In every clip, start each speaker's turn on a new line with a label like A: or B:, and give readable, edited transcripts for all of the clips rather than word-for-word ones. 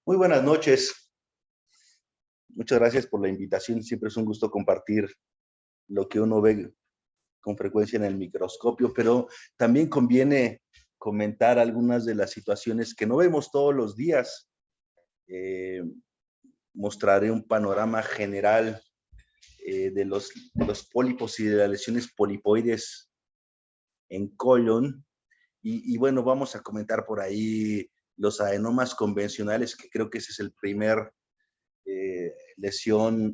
A: Muy buenas noches. Muchas gracias por la invitación. Siempre es un gusto compartir lo que uno ve con frecuencia en el microscopio, pero también conviene comentar algunas de las situaciones que no vemos todos los días. Mostraré un panorama general de los pólipos y de las lesiones polipoides en colon. Y bueno, vamos a comentar por ahí los adenomas convencionales, que creo que ese es el primer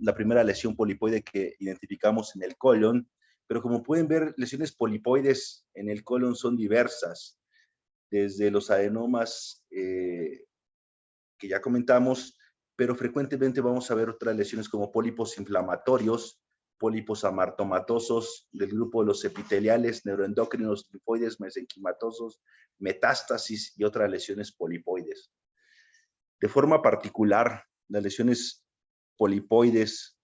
A: la primera lesión polipoide que identificamos en el colon, pero como pueden ver, lesiones polipoides en el colon son diversas, desde los adenomas que ya comentamos, pero frecuentemente vamos a ver otras lesiones como pólipos inflamatorios, pólipos amartomatosos del grupo de los epiteliales, neuroendocrinos, linfoides, mesenquimatosos, metástasis y otras lesiones polipoides. De forma particular, las lesiones polipoides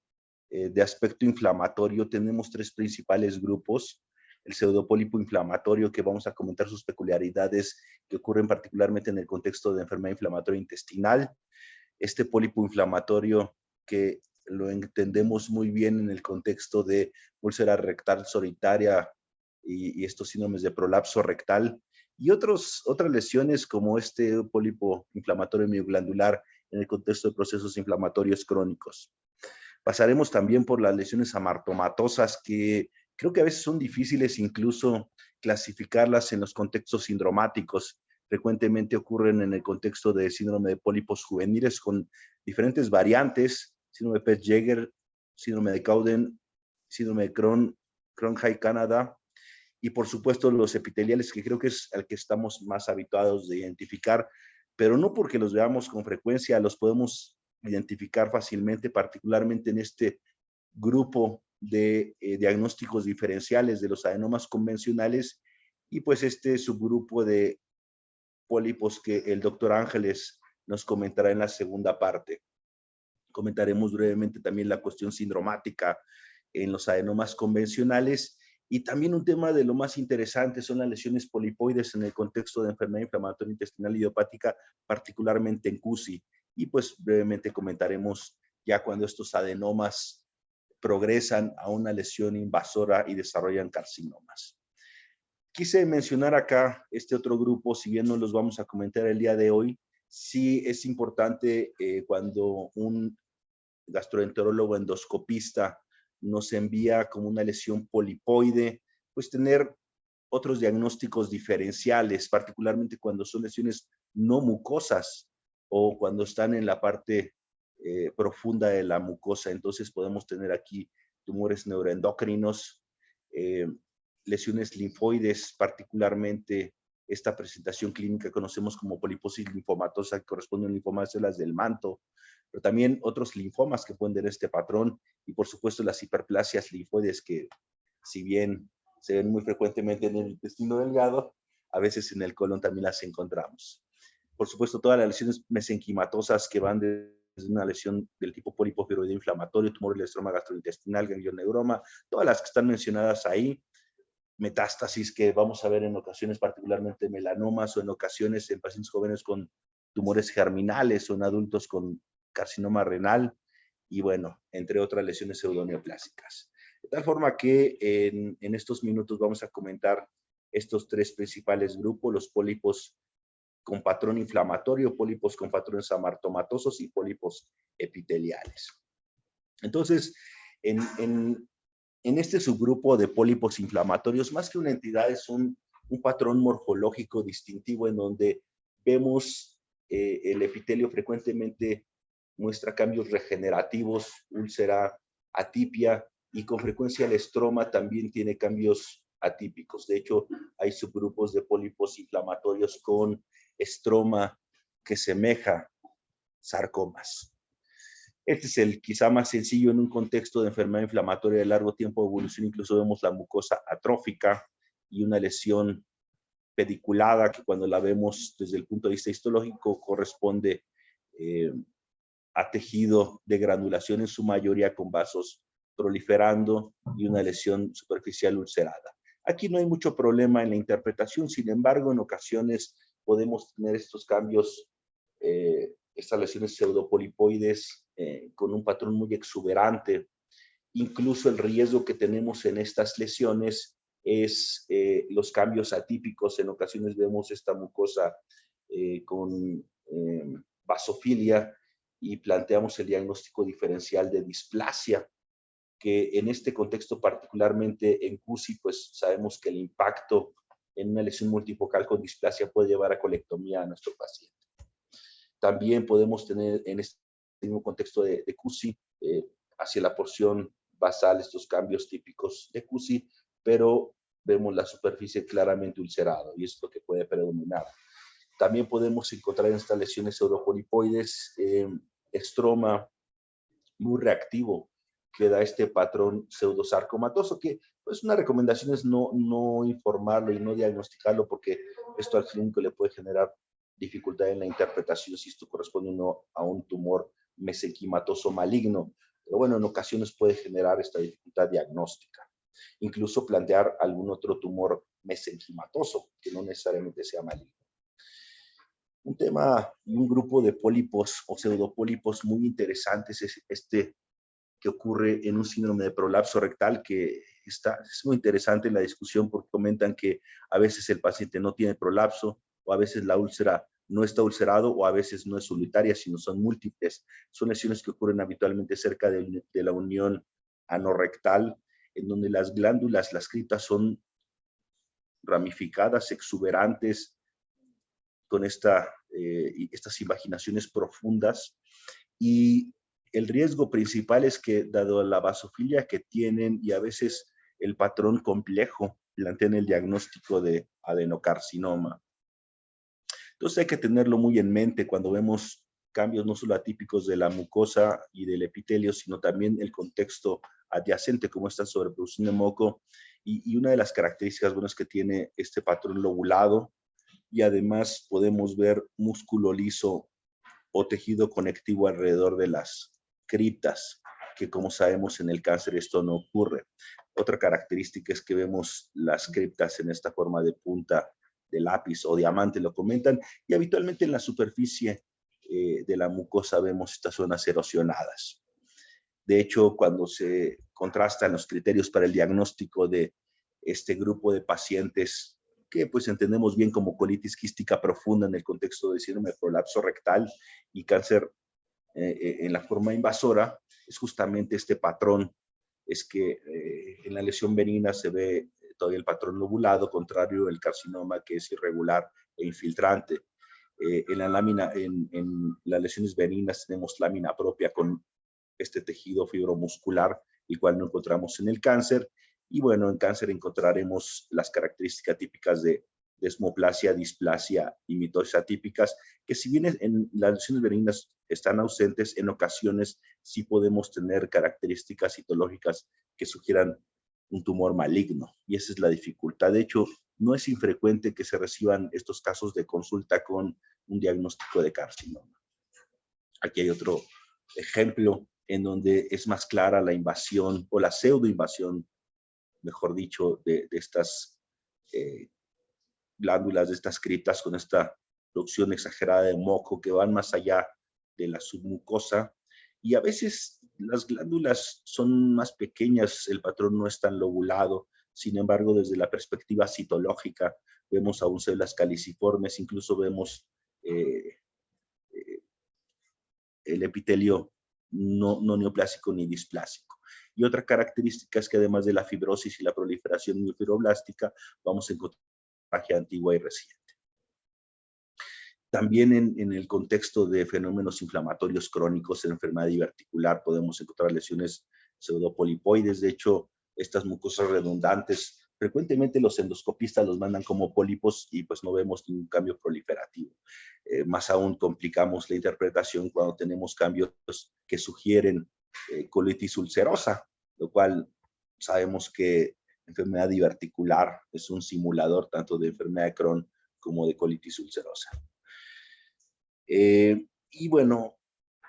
A: de aspecto inflamatorio, tenemos tres principales grupos. El pseudopólipo inflamatorio, que vamos a comentar sus peculiaridades que ocurren particularmente en el contexto de enfermedad inflamatoria intestinal. Este pólipo inflamatorio que lo entendemos muy bien en el contexto de úlcera rectal solitaria y estos síndromes de prolapso rectal, y otras lesiones como este pólipo inflamatorio mioglandular en el contexto de procesos inflamatorios crónicos. Pasaremos también por las lesiones amartomatosas, que creo que a veces son difíciles incluso clasificarlas en los contextos sindromáticos. Frecuentemente ocurren en el contexto de síndrome de pólipos juveniles con diferentes variantes: síndrome de Pesch-Jeger, síndrome de Cowden, síndrome de Crohn-High-Canada, y por supuesto los epiteliales, que creo que es el que estamos más habituados de identificar, pero no porque los veamos con frecuencia, los podemos identificar fácilmente, particularmente en este grupo de diagnósticos diferenciales de los adenomas convencionales, y pues este subgrupo de pólipos que el doctor Ángeles nos comentará en la segunda parte. Comentaremos brevemente también la cuestión sindromática en los adenomas convencionales, y también un tema de lo más interesante son las lesiones polipoides en el contexto de enfermedad inflamatoria intestinal idiopática, particularmente en CUSI. Y pues brevemente comentaremos ya cuando estos adenomas progresan a una lesión invasora y desarrollan carcinomas. Quise mencionar acá este otro grupo, si bien no los vamos a comentar el día de hoy. Sí es importante cuando un gastroenterólogo endoscopista nos envía como una lesión polipoide, pues tener otros diagnósticos diferenciales, particularmente cuando son lesiones no mucosas o cuando están en la parte profunda de la mucosa. Entonces podemos tener aquí tumores neuroendocrinos, lesiones linfoides, particularmente esta presentación clínica conocemos como poliposis linfomatosa, que corresponde a linfomas de células del manto, pero también otros linfomas que pueden tener este patrón, y por supuesto las hiperplasias linfoides, que si bien se ven muy frecuentemente en el intestino delgado, a veces en el colon también las encontramos. Por supuesto, todas las lesiones mesenquimatosas que van desde una lesión del tipo pólipo tiroideo inflamatorio, tumor del estroma gastrointestinal, ganglioneuroma, todas las que están mencionadas ahí, metástasis que vamos a ver en ocasiones, particularmente melanomas, o en ocasiones en pacientes jóvenes con tumores germinales o en adultos con carcinoma renal, y bueno, entre otras lesiones pseudoneoplásicas. De tal forma que en estos minutos vamos a comentar estos tres principales grupos: los pólipos con patrón inflamatorio, pólipos con patrones amartomatosos y pólipos epiteliales. Entonces, en este subgrupo de pólipos inflamatorios, más que una entidad, es un patrón morfológico distintivo en donde vemos el epitelio frecuentemente muestra cambios regenerativos, úlcera, atipia, y con frecuencia el estroma también tiene cambios atípicos. De hecho, hay subgrupos de pólipos inflamatorios con estroma que semeja sarcomas. Este es el quizá más sencillo en un contexto de enfermedad inflamatoria de largo tiempo de evolución. Incluso vemos la mucosa atrófica y una lesión pediculada que, cuando la vemos desde el punto de vista histológico, corresponde a tejido de granulación, en su mayoría con vasos proliferando y una lesión superficial ulcerada. Aquí no hay mucho problema en la interpretación. Sin embargo, en ocasiones podemos tener estos cambios estas lesiones pseudopolipoides con un patrón muy exuberante. Incluso el riesgo que tenemos en estas lesiones es los cambios atípicos. En ocasiones vemos esta mucosa con vasofilia y planteamos el diagnóstico diferencial de displasia, que en este contexto, particularmente en CUSI, pues sabemos que el impacto en una lesión multifocal con displasia puede llevar a colectomía a nuestro paciente. También podemos tener en este mismo contexto de CUSI, hacia la porción basal, estos cambios típicos de CUSI, pero vemos la superficie claramente ulcerada y es lo que puede predominar. También podemos encontrar en estas lesiones pseudopolipoides estroma muy reactivo que da este patrón pseudosarcomatoso, que pues una recomendación es no informarlo y no diagnosticarlo, porque esto al clínico le puede generar dificultad en la interpretación si esto corresponde o no a un tumor mesenquimatoso maligno. Pero bueno, en ocasiones puede generar esta dificultad diagnóstica. Incluso plantear algún otro tumor mesenquimatoso, que no necesariamente sea maligno. Un tema y un grupo de pólipos o pseudopólipos muy interesantes es este que ocurre en un síndrome de prolapso rectal, que es muy interesante la discusión porque comentan que a veces el paciente no tiene prolapso o a veces la úlcera no está ulcerado o a veces no es solitaria, sino son múltiples. Son lesiones que ocurren habitualmente cerca de la unión anorrectal, en donde las glándulas, las criptas son ramificadas, exuberantes, con estas invaginaciones profundas. Y el riesgo principal es que, dado la vasofilia que tienen y a veces el patrón complejo, plantean el diagnóstico de adenocarcinoma. Entonces hay que tenerlo muy en mente cuando vemos cambios no solo atípicos de la mucosa y del epitelio, sino también el contexto adyacente, como esta sobreproducción de moco. Y una de las características buenas que tiene este patrón lobulado, y además podemos ver músculo liso o tejido conectivo alrededor de las criptas, que como sabemos en el cáncer esto no ocurre. Otra característica es que vemos las criptas en esta forma de punta de lápiz o diamante, lo comentan, y habitualmente en la superficie de la mucosa vemos estas zonas erosionadas. De hecho, cuando se contrastan los criterios para el diagnóstico de este grupo de pacientes que pues entendemos bien como colitis quística profunda en el contexto de síndrome de prolapso rectal y cáncer en la forma invasora, es justamente este patrón. Es que en la lesión benigna se ve todavía el patrón lobulado, contrario al carcinoma que es irregular e infiltrante. En la lámina, en las lesiones benignas tenemos lámina propia con este tejido fibromuscular, el cual no encontramos en el cáncer. Y bueno, en cáncer encontraremos las características típicas de desmoplasia, displasia y mitosis atípicas, que si bien en las lesiones benignas están ausentes, en ocasiones sí podemos tener características citológicas que sugieran un tumor maligno. Y esa es la dificultad. De hecho, no es infrecuente que se reciban estos casos de consulta con un diagnóstico de carcinoma. Aquí hay otro ejemplo en donde es más clara la invasión o la pseudoinvasión, mejor dicho, de estas glándulas, de estas criptas con esta producción exagerada de moco que van más allá de la submucosa. Y a veces las glándulas son más pequeñas, el patrón no es tan lobulado. Sin embargo, desde la perspectiva citológica, vemos aún células caliciformes, incluso vemos el epitelio no neoplásico ni displásico. Y otra característica es que además de la fibrosis y la proliferación miofibroblástica, vamos a encontrar hemorragia antigua y reciente. También en el contexto de fenómenos inflamatorios crónicos en enfermedad diverticular podemos encontrar lesiones pseudopolipoides. De hecho, estas mucosas redundantes, frecuentemente los endoscopistas los mandan como pólipos y pues no vemos ningún cambio proliferativo. Más aún complicamos la interpretación cuando tenemos cambios que sugieren colitis ulcerosa, lo cual sabemos que enfermedad diverticular es un simulador tanto de enfermedad de Crohn como de colitis ulcerosa. Y bueno,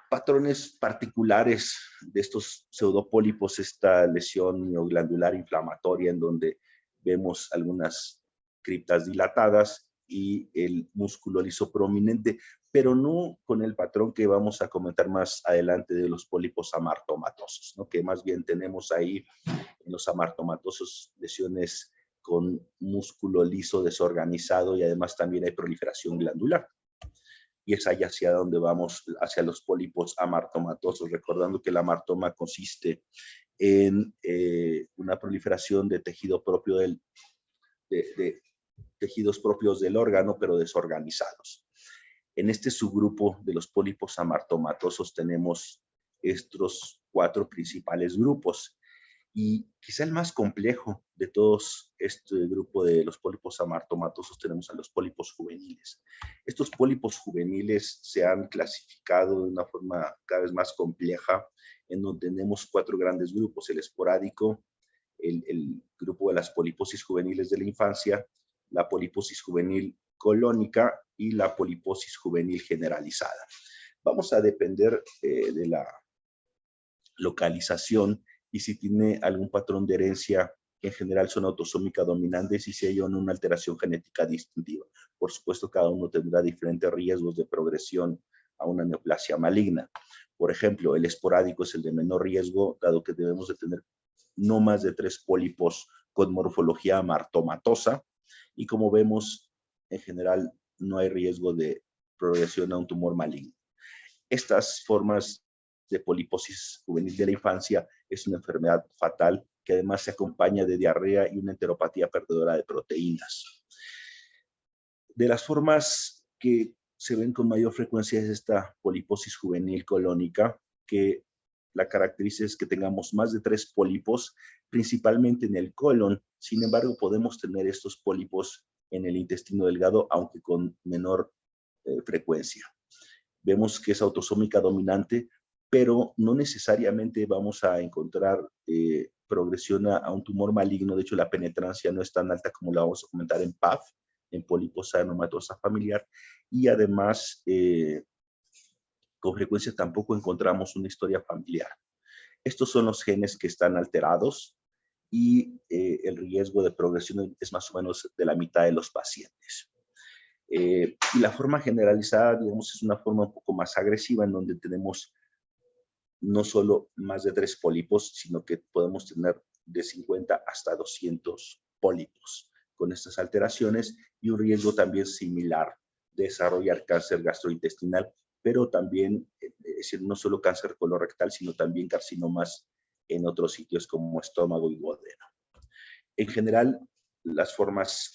A: patrones particulares de estos pseudopólipos, esta lesión mioglandular inflamatoria en donde vemos algunas criptas dilatadas y el músculo liso prominente, pero no con el patrón que vamos a comentar más adelante de los pólipos amartomatosos, ¿no? Que más bien tenemos ahí en los amartomatosos lesiones con músculo liso desorganizado y además también hay proliferación glandular. Y es ahí hacia donde vamos, hacia los pólipos amartomatosos, recordando que el amartoma consiste en una proliferación de tejido propio de tejidos propios del órgano, pero desorganizados. En este subgrupo de los pólipos amartomatosos tenemos estos 4 principales grupos. Y quizá el más complejo de todos este grupo de los pólipos amartomatosos tenemos a los pólipos juveniles. Estos pólipos juveniles se han clasificado de una forma cada vez más compleja, en donde tenemos 4 grandes grupos: el esporádico, el grupo de las poliposis juveniles de la infancia, la poliposis juvenil colónica y la poliposis juvenil generalizada. Vamos a depender de la localización y si tiene algún patrón de herencia, que en general son autosómica dominantes, y si hay una alteración genética distintiva. Por supuesto, cada uno tendrá diferentes riesgos de progresión a una neoplasia maligna. Por ejemplo, el esporádico es el de menor riesgo, dado que debemos de tener no más de 3 pólipos con morfología amartomatosa, y como vemos, en general no hay riesgo de progresión a un tumor maligno. Estas formas de poliposis juvenil de la infancia es una enfermedad fatal que además se acompaña de diarrea y una enteropatía perdedora de proteínas. De las formas que se ven con mayor frecuencia es esta poliposis juvenil colónica, que la característica es que tengamos más de 3 pólipos, principalmente en el colon. Sin embargo, podemos tener estos pólipos en el intestino delgado, aunque con menor frecuencia. Vemos que es autosómica dominante, pero no necesariamente vamos a encontrar progresión a un tumor maligno. De hecho, la penetrancia no es tan alta como la vamos a comentar en PAF, en pólipo adenomatosa familiar, y además con frecuencia tampoco encontramos una historia familiar. Estos son los genes que están alterados y el riesgo de progresión es más o menos de la mitad de los pacientes. Y la forma generalizada, digamos, es una forma un poco más agresiva, en donde tenemos no solo más de 3 pólipos, sino que podemos tener de 50 hasta 200 pólipos con estas alteraciones, y un riesgo también similar de desarrollar cáncer gastrointestinal, pero también, es decir, no solo cáncer colorectal, sino también carcinomas en otros sitios como estómago y duodeno. En general, las formas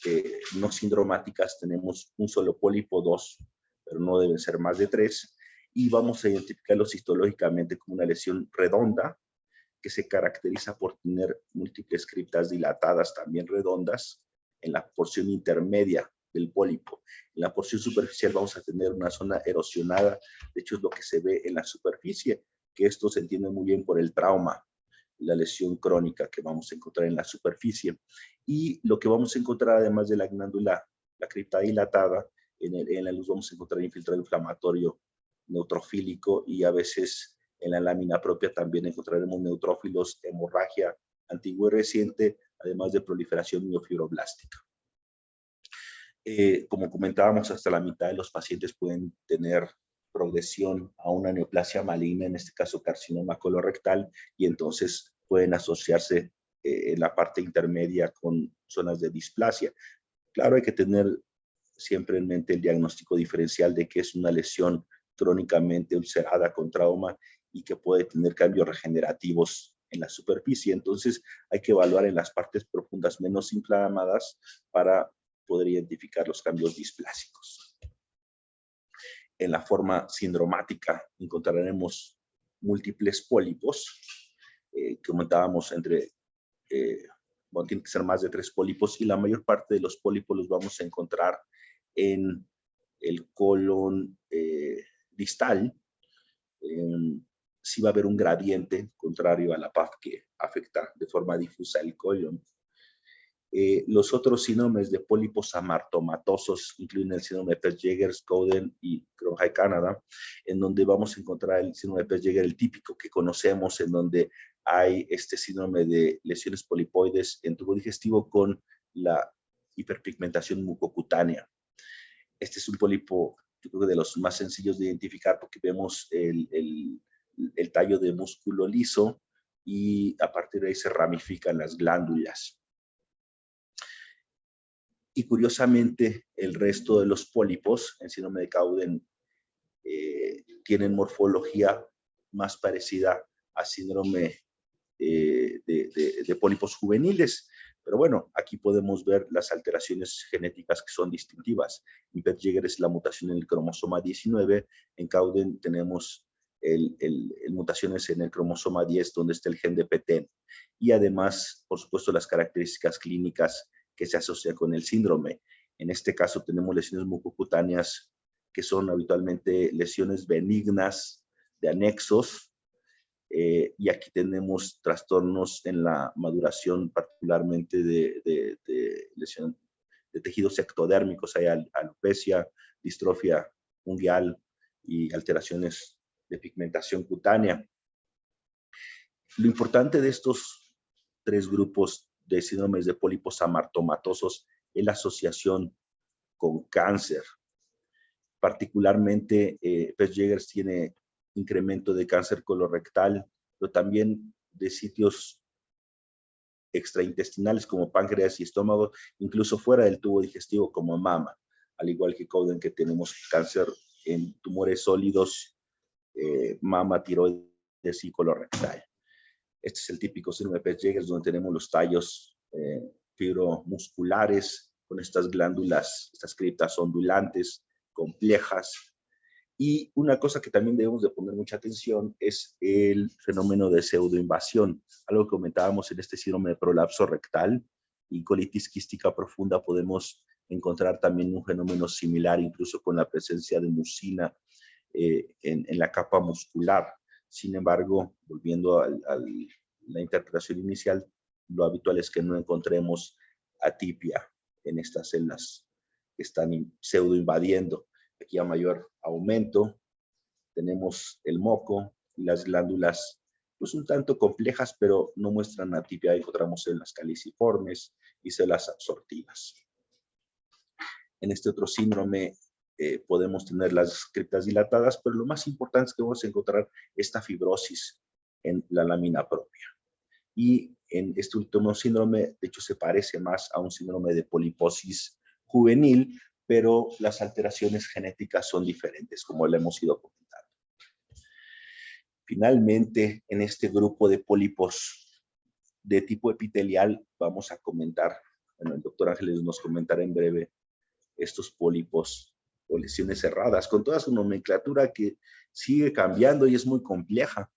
A: no sindromáticas tenemos un solo pólipo, 2, pero no deben ser más de 3, y vamos a identificarlos histológicamente como una lesión redonda que se caracteriza por tener múltiples criptas dilatadas, también redondas, en la porción intermedia del pólipo. En la porción superficial vamos a tener una zona erosionada, de hecho es lo que se ve en la superficie, que esto se entiende muy bien por el trauma, la lesión crónica que vamos a encontrar en la superficie. Y lo que vamos a encontrar, además de la glándula, la cripta dilatada, en la luz vamos a encontrar infiltrado inflamatorio neutrofílico, y a veces en la lámina propia también encontraremos neutrófilos, hemorragia antigua y reciente, además de proliferación miofibroblástica. Como comentábamos, hasta la mitad de los pacientes pueden tener progresión a una neoplasia maligna, en este caso carcinoma colorectal, y entonces pueden asociarse en la parte intermedia con zonas de displasia. Claro, hay que tener siempre en mente el diagnóstico diferencial de que es una lesión crónicamente ulcerada con trauma y que puede tener cambios regenerativos en la superficie. Entonces hay que evaluar en las partes profundas menos inflamadas para poder identificar los cambios displásicos. En la forma sindromática encontraremos múltiples pólipos, comentábamos bueno, tiene que ser más de 3 pólipos, y la mayor parte de los pólipos los vamos a encontrar en el colon distal. Sí va a haber un gradiente contrario a la PAF que afecta de forma difusa el colon. Los otros síndromes de pólipos amartomatosos incluyen el síndrome de Pesch-Jeghers, Cowden y Cronje-Canada, en donde vamos a encontrar el síndrome de Pesch-Jeghers, el típico que conocemos, en donde hay este síndrome de lesiones polipoides en tubo digestivo con la hiperpigmentación mucocutánea. Este es un pólipo yo creo que de los más sencillos de identificar porque vemos el tallo de músculo liso y a partir de ahí se ramifican las glándulas. Y curiosamente, el resto de los pólipos en síndrome de Cowden tienen morfología más parecida a síndrome de pólipos juveniles. Pero bueno, aquí podemos ver las alteraciones genéticas que son distintivas. En Petersjeger es la mutación en el cromosoma 19, en Cowden tenemos mutaciones en el cromosoma 10, donde está el gen de PTEN. Y además, por supuesto, las características clínicas que se asocian con el síndrome. En este caso tenemos lesiones mucocutáneas que son habitualmente lesiones benignas de anexos, y aquí tenemos trastornos en la maduración, particularmente de lesión de tejidos ectodérmicos. Hay alopecia, distrofia ungueal y alteraciones de pigmentación cutánea. Lo importante de estos tres grupos de síndromes de pólipos amartomatosos es la asociación con cáncer. Particularmente, Petersjeger tiene incremento de cáncer colorectal, pero también de sitios extraintestinales como páncreas y estómago, incluso fuera del tubo digestivo como mama, al igual que Cowden, que tenemos cáncer en tumores sólidos, mama, tiroides y colorectal. Este es el típico síndrome de Petersjeger, donde tenemos los tallos fibromusculares con estas glándulas, estas criptas ondulantes, complejas. Y una cosa que también debemos de poner mucha atención es el fenómeno de pseudoinvasión, algo que comentábamos en este síndrome de prolapso rectal y colitis quística profunda. Podemos encontrar también un fenómeno similar, incluso con la presencia de mucina en la capa muscular. Sin embargo, volviendo a la interpretación inicial, lo habitual es que no encontremos atipia en estas células que están pseudoinvadiendo. Aquí a mayor aumento tenemos el moco y las glándulas, pues un tanto complejas, pero no muestran atipia. Encontramos células caliciformes y células absortivas. En este otro síndrome podemos tener las criptas dilatadas, pero lo más importante es que vamos a encontrar esta fibrosis en la lámina propia. Y en este último síndrome, de hecho, se parece más a un síndrome de poliposis juvenil, pero las alteraciones genéticas son diferentes, como le hemos ido comentando. Finalmente, en este grupo de pólipos de tipo epitelial, vamos a comentar, bueno, el doctor Ángeles nos comentará en breve estos pólipos o lesiones cerradas, con toda su nomenclatura que sigue cambiando y es muy compleja.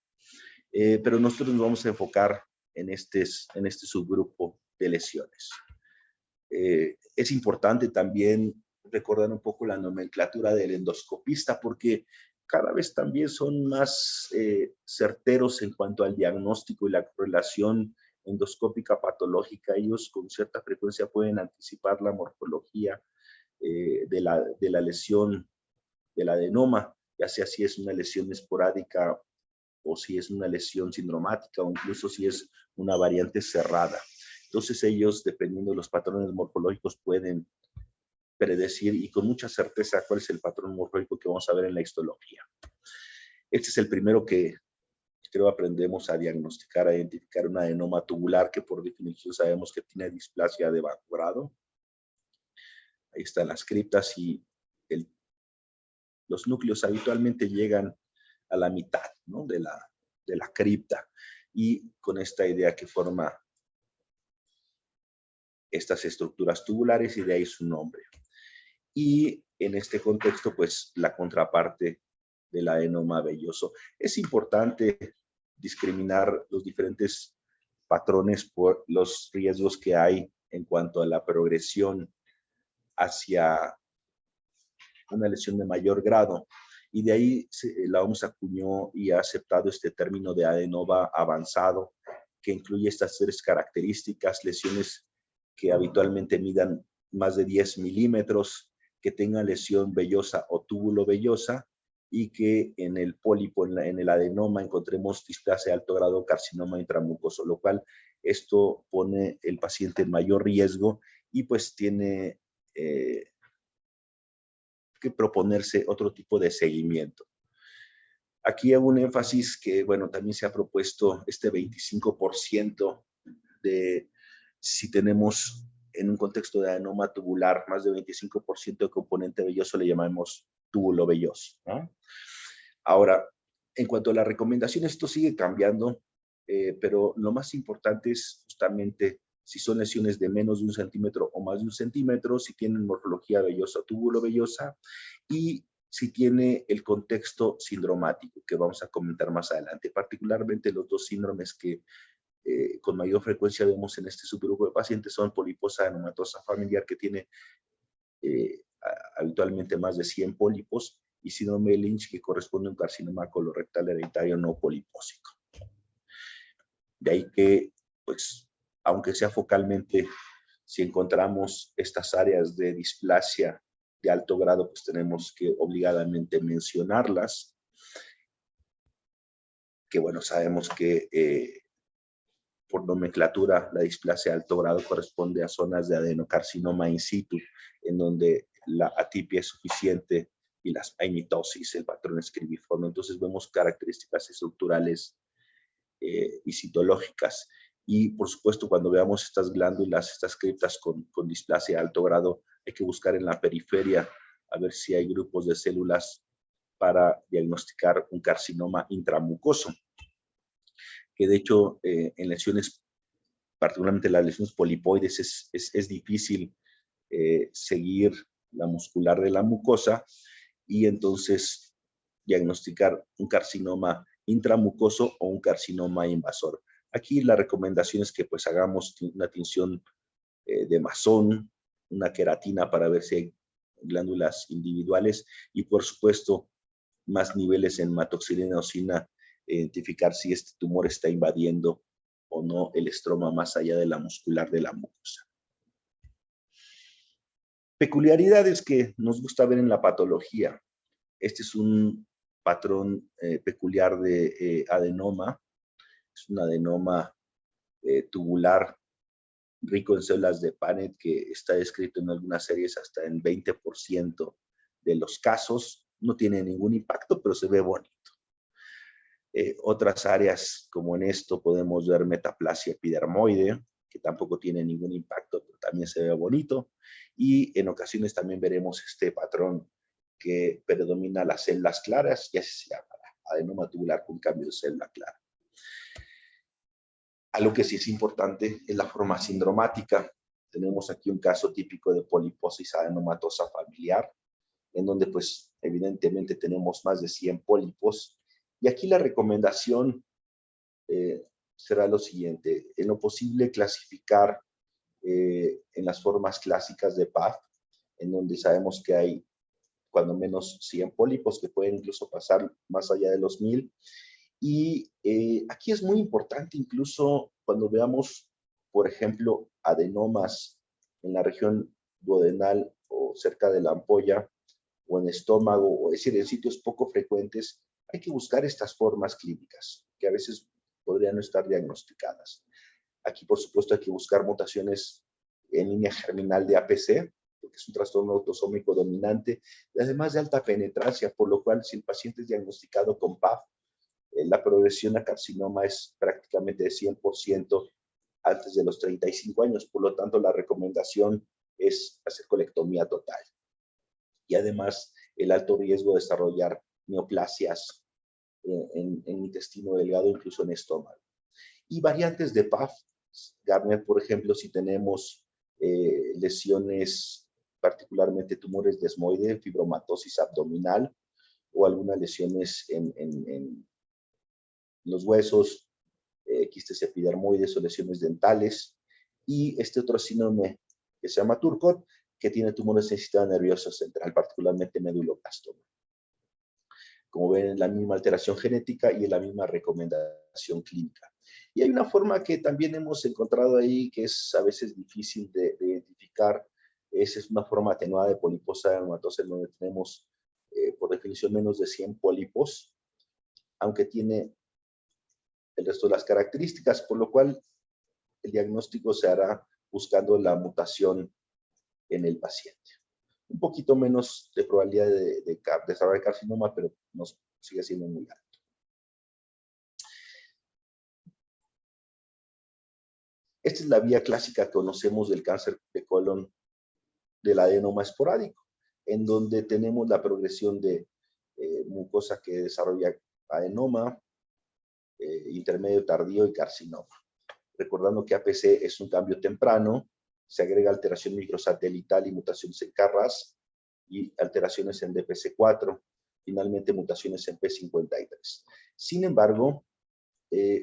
A: Pero nosotros nos vamos a enfocar en este subgrupo de lesiones. Es importante también recordar un poco la nomenclatura del endoscopista, porque cada vez también son más certeros en cuanto al diagnóstico y la correlación endoscópica patológica. Ellos con cierta frecuencia pueden anticipar la morfología de la lesión del adenoma, ya sea si es una lesión esporádica o si es una lesión sindromática o incluso si es una variante cerrada. Entonces ellos, dependiendo de los patrones morfológicos, pueden predecir y con mucha certeza cuál es el patrón morfológico que vamos a ver en la histología. Este es el primero que creo aprendemos a diagnosticar, a identificar un adenoma tubular que por definición sabemos que tiene displasia de bajo grado. Ahí están las criptas y los núcleos habitualmente llegan a la mitad, ¿no?, de la cripta, y con esta idea que forma estas estructuras tubulares y de ahí su nombre. Y en este contexto, pues la contraparte del adenoma velloso. Es importante discriminar los diferentes patrones por los riesgos que hay en cuanto a la progresión hacia una lesión de mayor grado. Y de ahí la OMS acuñó y ha aceptado este término de adenoma avanzado, que incluye estas tres características: lesiones que habitualmente midan más de 10 milímetros, que tengan lesión vellosa o túbulo vellosa, y que en el pólipo, en el adenoma, encontremos displasia de alto grado, carcinoma intramucoso, lo cual esto pone el paciente en mayor riesgo y pues tiene que proponerse otro tipo de seguimiento. Aquí hago un énfasis que, bueno, también se ha propuesto este 25% de si tenemos en un contexto de adenoma tubular más de 25% de componente velloso, le llamamos túbulo velloso, ¿no? Ahora, en cuanto a las recomendaciones, esto sigue cambiando, pero lo más importante es justamente si son lesiones de menos de 1 centímetro o más de 1 centímetro, si tienen morfología vellosa o túbulo vellosa, y si tiene el contexto sindromático, que vamos a comentar más adelante, particularmente los dos síndromes que con mayor frecuencia vemos en este subgrupo de pacientes son poliposa adenomatosa familiar, que tiene habitualmente más de 100 pólipos, y síndrome de Lynch, que corresponde a un carcinoma colorectal hereditario no polipósico. De ahí que, pues, aunque sea focalmente, si encontramos estas áreas de displasia de alto grado, pues tenemos que obligadamente mencionarlas, que bueno, sabemos que por nomenclatura, la displasia de alto grado corresponde a zonas de adenocarcinoma in situ, en donde la atipia es suficiente y hay mitosis, el patrón es cribiforme. Entonces vemos características estructurales y citológicas. Y por supuesto, cuando veamos estas glándulas, estas criptas con displasia de alto grado, hay que buscar en la periferia a ver si hay grupos de células para diagnosticar un carcinoma intramucoso, que de hecho en lesiones, particularmente las lesiones polipoides, es difícil seguir la muscular de la mucosa y entonces diagnosticar un carcinoma intramucoso o un carcinoma invasor. Aquí la recomendación es que pues hagamos una tinción de Masson, una queratina para ver si hay glándulas individuales y por supuesto más niveles en hematoxilina eosina, identificar si este tumor está invadiendo o no el estroma más allá de la muscular de la mucosa. Peculiaridades que nos gusta ver en la patología. Este es un patrón peculiar de adenoma. Es un adenoma tubular rico en células de Paneth que está descrito en algunas series hasta en 20% de los casos. No tiene ningún impacto, pero se ve bonito. Otras áreas, como en esto, podemos ver metaplasia epidermoide, que tampoco tiene ningún impacto, pero también se ve bonito. Y en ocasiones también veremos este patrón que predomina las células claras, y así se llama adenoma tubular con cambio de célula clara. Algo que sí es importante es la forma sindromática. Tenemos aquí un caso típico de poliposis adenomatosa familiar, en donde pues evidentemente tenemos más de 100 pólipos. Y aquí la recomendación será lo siguiente: en lo posible clasificar en las formas clásicas de PAF, en donde sabemos que hay cuando menos 100 pólipos, que pueden incluso pasar más allá de los 1000. Y aquí es muy importante incluso cuando veamos, por ejemplo, adenomas en la región duodenal o cerca de la ampolla o en estómago, o es decir, en sitios poco frecuentes, hay que buscar estas formas clínicas que a veces podrían no estar diagnosticadas. Aquí, por supuesto, hay que buscar mutaciones en línea germinal de APC, porque es un trastorno autosómico dominante, y además de alta penetrancia, por lo cual si el paciente es diagnosticado con PAF, la progresión a carcinoma es prácticamente de 100% antes de los 35 años. Por lo tanto, la recomendación es hacer colectomía total. Y además, el alto riesgo de desarrollar neoplasias en intestino delgado, incluso en estómago. Y variantes de PAF, Gardner, por ejemplo, si tenemos lesiones, particularmente tumores desmoide, fibromatosis abdominal o algunas lesiones en los huesos, quistes epidermoides o lesiones dentales, y este otro síndrome que se llama Turcot, que tiene tumores en el sistema nervioso central, particularmente meduloblastoma. Como ven, es la misma alteración genética y es la misma recomendación clínica. Y hay una forma que también hemos encontrado ahí que es a veces difícil de identificar. Esa es una forma atenuada de poliposa adenomatosa, en donde tenemos, por definición, menos de 100 pólipos, aunque tiene el resto de las características, por lo cual el diagnóstico se hará buscando la mutación en el paciente. un poquito menos de probabilidad de desarrollar carcinoma, pero nos sigue siendo muy alto. Esta es la vía clásica que conocemos del cáncer de colon del adenoma esporádico, en donde tenemos la progresión de mucosa que desarrolla adenoma, intermedio tardío y carcinoma. Recordando que APC es un cambio temprano, se agrega alteración microsatelital y mutaciones en KRAS y alteraciones en DPC4, finalmente mutaciones en P53. Sin embargo,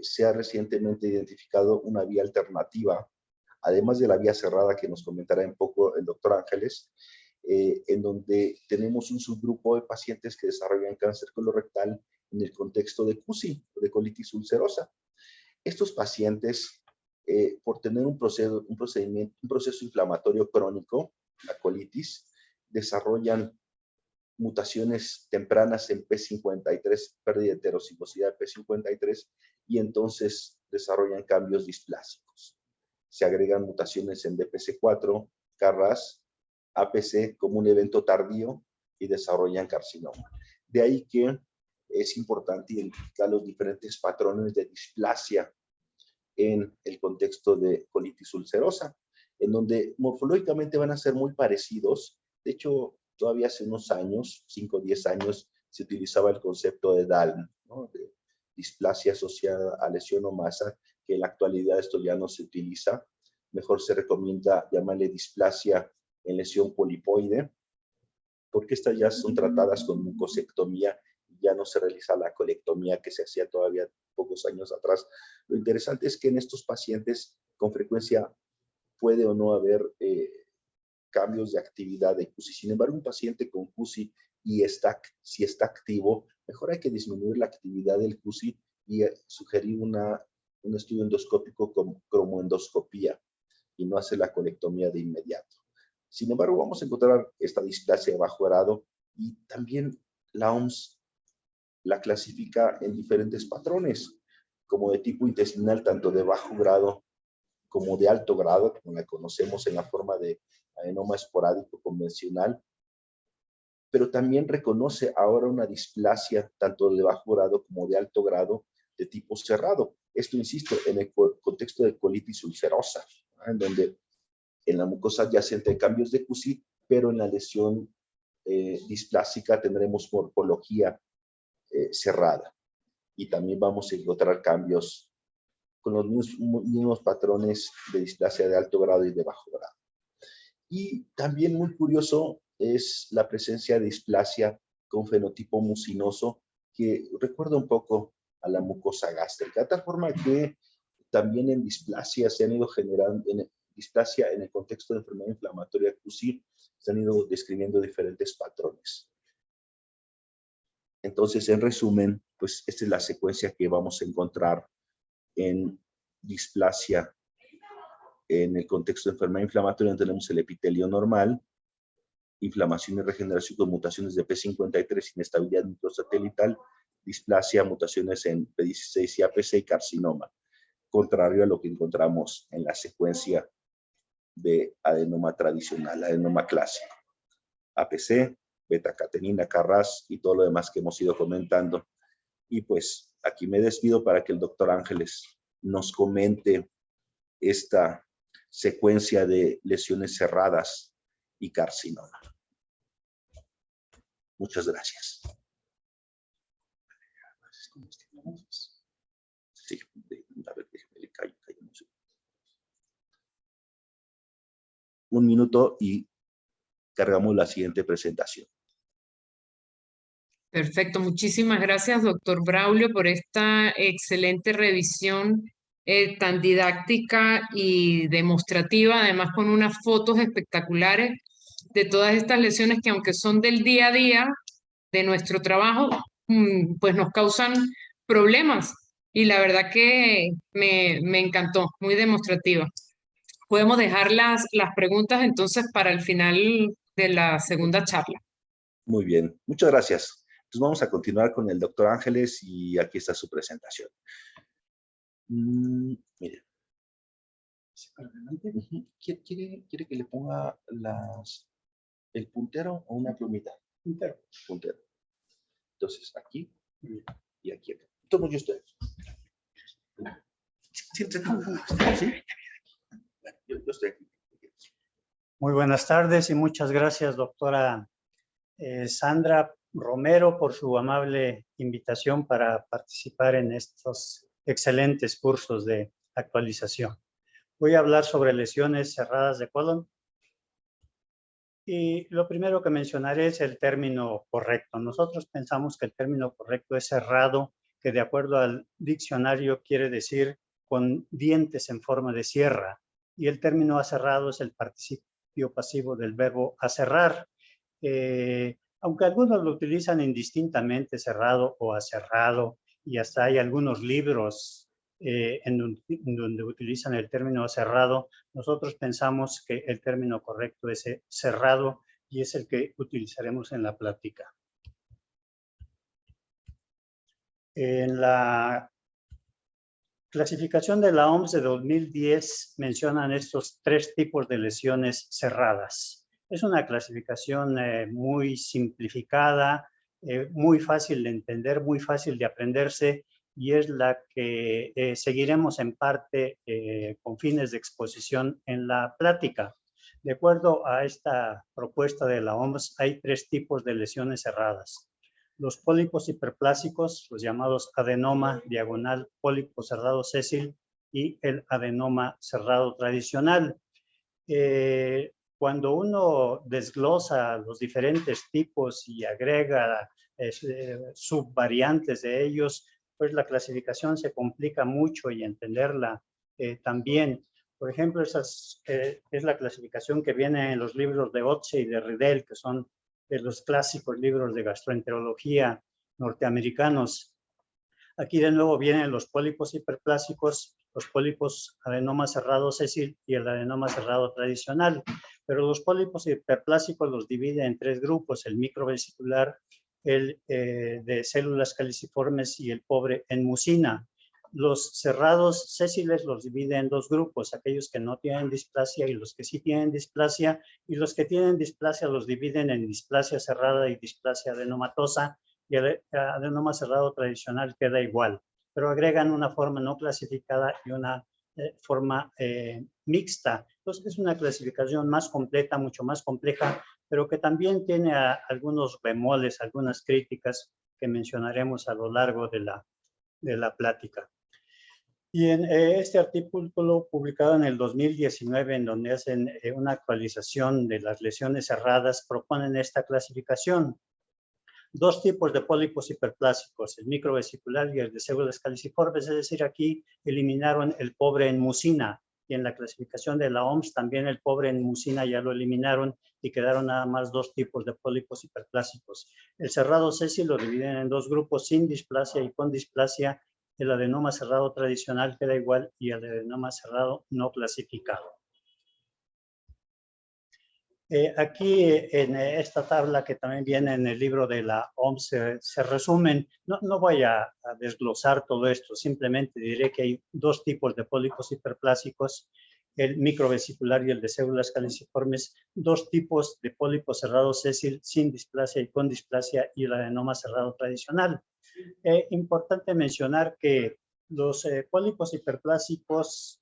A: se ha recientemente identificado una vía alternativa, además de la vía cerrada que nos comentará en poco el doctor Ángeles, en donde tenemos un subgrupo de pacientes que desarrollan cáncer colorectal en el contexto de CUSI, de colitis ulcerosa. Estos pacientes, por tener un proceso inflamatorio crónico, la colitis, desarrollan mutaciones tempranas en P53, pérdida de heterocigosidad de P53, y entonces desarrollan cambios displásicos. Se agregan mutaciones en DPC4, KRAS, APC como un evento tardío y desarrollan carcinoma. De ahí que es importante identificar los diferentes patrones de displasia en el contexto de colitis ulcerosa, en donde morfológicamente van a ser muy parecidos. De hecho, todavía hace unos años, 5 o 10 años, se utilizaba el concepto de DALM, ¿no? De displasia asociada a lesión o masa, que en la actualidad esto ya no se utiliza. Mejor se recomienda llamarle displasia en lesión polipoide, porque estas ya son tratadas con mucosectomía y ya no se realiza la colectomía que se hacía todavía pocos años atrás. Lo interesante es que en estos pacientes con frecuencia puede o no haber cambios de actividad de CUSI. Sin embargo, un paciente con CUSI y si está activo, mejor hay que disminuir la actividad del CUSI y sugerir un estudio endoscópico con cromoendoscopía y no hacer la colectomía de inmediato. Sin embargo, vamos a encontrar esta displasia de bajo grado y también la OMS la clasifica en diferentes patrones, como de tipo intestinal, tanto de bajo grado como de alto grado, como la conocemos en la forma de adenoma esporádico convencional, pero también reconoce ahora una displasia tanto de bajo grado como de alto grado de tipo cerrado. Esto, insisto, en el contexto de colitis ulcerosa, ¿no? En donde en la mucosa adyacente hay cambios de CUSI, pero en la lesión displásica tendremos morfología cerrada. Y también vamos a encontrar cambios con los mismos patrones de displasia de alto grado y de bajo grado. Y también muy curioso es la presencia de displasia con fenotipo mucinoso, que recuerda un poco a la mucosa gástrica, de tal forma que también en displasia se han ido generando, en displasia en el contexto de enfermedad inflamatoria CUSI, se han ido describiendo diferentes patrones. Entonces, en resumen, pues esta es la secuencia que vamos a encontrar en displasia en el contexto de enfermedad inflamatoria. Tenemos el epitelio normal, inflamación y regeneración con mutaciones de P53, inestabilidad microsatelital, displasia, mutaciones en P16 y APC y carcinoma, contrario a lo que encontramos en la secuencia de adenoma tradicional, adenoma clásico. APC, beta-catenina, KRAS y todo lo demás que hemos ido comentando. Y pues aquí me despido para que el doctor Ángeles nos comente esta secuencia de lesiones cerradas y carcinoma. Muchas gracias. Sí, a ver, déjeme callo. Un minuto y cargamos la siguiente presentación.
B: Perfecto, muchísimas gracias, doctor Braulio, por esta excelente revisión tan didáctica y demostrativa, además con unas fotos espectaculares de todas estas lesiones que aunque son del día a día de nuestro trabajo, pues nos causan problemas. Y la verdad que me encantó, muy demostrativa. Podemos dejar las preguntas entonces para el final de la segunda charla.
A: Muy bien, muchas gracias. Entonces vamos a continuar con el doctor Ángeles y aquí está su presentación. Miren. ¿Quiere que le ponga ¿El puntero o una plumita?
C: Puntero.
A: Puntero. Entonces, aquí y aquí. Tomo yo estoy. ¿Sí? Yo estoy aquí.
C: Muy buenas tardes y muchas gracias, doctora Sandra Romero, por su amable invitación para participar en estos excelentes cursos de actualización. Voy a hablar sobre lesiones cerradas de colon. Y lo primero que mencionaré es el término correcto. Nosotros pensamos que el término correcto es cerrado, que de acuerdo al diccionario quiere decir con dientes en forma de sierra. Y el término acerrado es el participio pasivo del verbo acerrar. Aunque algunos lo utilizan indistintamente, cerrado o acerrado, y hasta hay algunos libros en donde utilizan el término cerrado, nosotros pensamos que el término correcto es cerrado y es el que utilizaremos en la plática. En la clasificación de la OMS de 2010 mencionan estos 3 tipos de lesiones cerradas. Es una clasificación muy simplificada, muy fácil de entender, muy fácil de aprenderse, y es la que seguiremos en parte con fines de exposición en la plática. De acuerdo a esta propuesta de la OMS, hay 3 tipos de lesiones cerradas. Los pólipos hiperplásicos, los llamados adenoma diagonal pólipo cerrado sésil, y el adenoma cerrado tradicional. Cuando uno desglosa los diferentes tipos y agrega subvariantes de ellos, pues la clasificación se complica mucho y entenderla también. Por ejemplo, es la clasificación que viene en los libros de Otze y de Riddell, que son de los clásicos libros de gastroenterología norteamericanos. Aquí de nuevo vienen los pólipos hiperplásicos, los pólipos adenoma cerrado sésil y el adenoma cerrado tradicional. Pero los pólipos hiperplásicos los divide en 3 grupos: el microvesicular, el de células caliciformes y el pobre en mucina. Los cerrados sésiles los divide en 2 grupos: aquellos que no tienen displasia y los que sí tienen displasia, y los que tienen displasia los dividen en displasia cerrada y displasia adenomatosa, y el adenoma cerrado tradicional queda igual, pero agregan una forma no clasificada y una forma mixta. Entonces es una clasificación más completa, mucho más compleja, pero que también tiene algunos bemoles, algunas críticas que mencionaremos a lo largo de la plática. Y en este artículo publicado en el 2019, en donde hacen una actualización de las lesiones cerradas, proponen esta clasificación. 2 tipos de pólipos hiperplásicos, el microvesicular y el de células caliciformes, es decir, aquí eliminaron el pobre en mucina, y en la clasificación de la OMS también el pobre en mucina ya lo eliminaron y quedaron nada más 2 tipos de pólipos hiperplásicos. El cerrado sésil lo dividen en 2 grupos, sin displasia y con displasia. El adenoma cerrado tradicional queda igual y el adenoma cerrado no clasificado. Aquí en esta tabla, que también viene en el libro de la OMS, se resumen. No voy a desglosar todo esto, simplemente diré que hay 2 tipos de pólipos hiperplásicos, el microvesicular y el de células caliciformes, 2 tipos de pólipos cerrados sésil sin displasia y con displasia, y el adenoma cerrado tradicional. Importante mencionar que los pólipos hiperplásicos,